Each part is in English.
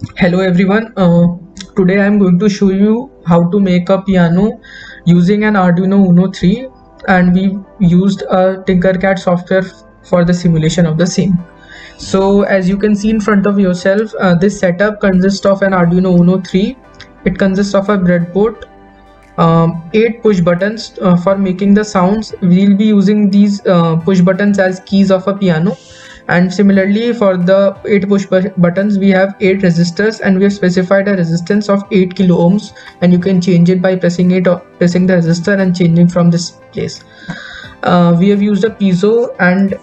Hello everyone. Today I am going to show you how to make a piano using an Arduino Uno 3, and we used a Tinkercad software for the simulation of the same. So as you can see in front of yourself, this setup consists of an Arduino Uno 3. It consists of a breadboard, 8 push buttons for making the sounds. We'll be using these push buttons as keys of a piano, and similarly for the 8 buttons we have 8 resistors, and we have specified a resistance of 8 kilo ohms, and you can change it by pressing the resistor and changing from this place. We have used a piezo, and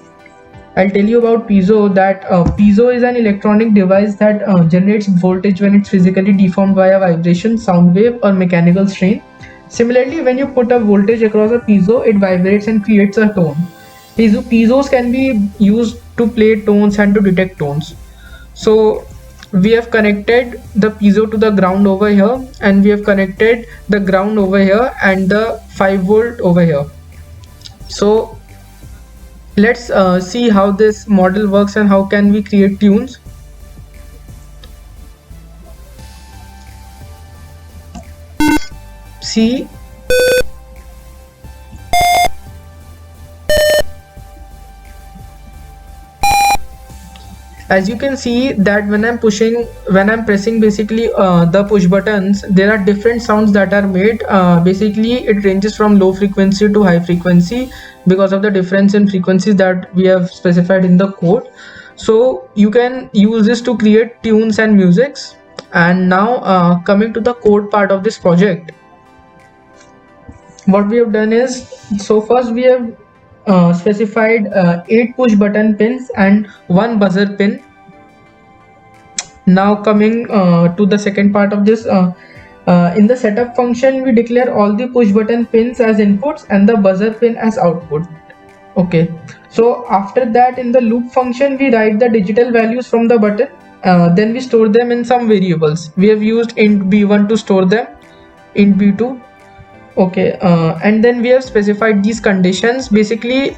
I'll tell you about piezo that piezo is an electronic device that generates voltage when it's physically deformed by a vibration, sound wave, or mechanical strain. Similarly, when you put a voltage across a piezo, it vibrates and creates a tone. Piezos can be used to play tones and to detect tones. So we have connected the piezo to the ground over here, and we have connected the ground over here and the 5 volt over here. So let's see how this model works and how can we create tunes. See, as you can see that when I'm pressing basically the push buttons, there are different sounds that are made. Basically it ranges from low frequency to high frequency because of the difference in frequencies that we have specified in the code. So you can use this to create tunes and musics. And now coming to the code part of this project, what we have done is, so first we have specified 8 push button pins and 1 buzzer pin. Now coming to the second part of this, in the setup function we declare all the push button pins as inputs and the buzzer pin as output. Okay, so after that in the loop function we write the digital values from the button, then we store them in some variables. We have used int b1 to store them, int b2. Okay, and then we have specified these conditions. Basically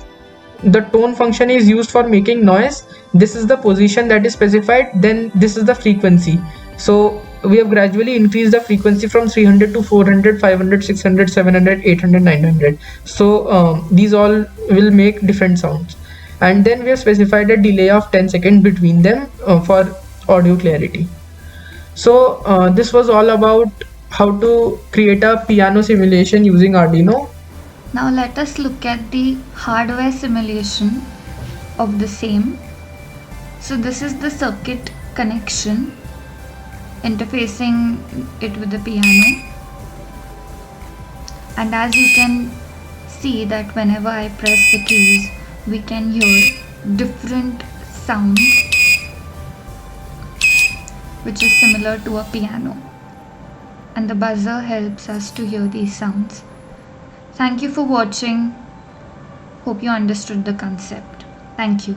the tone function is used for making noise. This is the position that is specified, then this is the frequency. So we have gradually increased the frequency from 300 to 400, 500, 600, 700, 800, 900. So these all will make different sounds, and then we have specified a delay of 10 seconds between them for audio clarity. So this was all about how to create a piano simulation using Arduino. Now let us look at the hardware simulation of the same. So this is the circuit connection interfacing it with the piano, and as you can see that whenever I press the keys we can hear different sounds which is similar to a piano, and the buzzer helps us to hear these sounds. Thank you for watching. Hope you understood the concept. Thank you.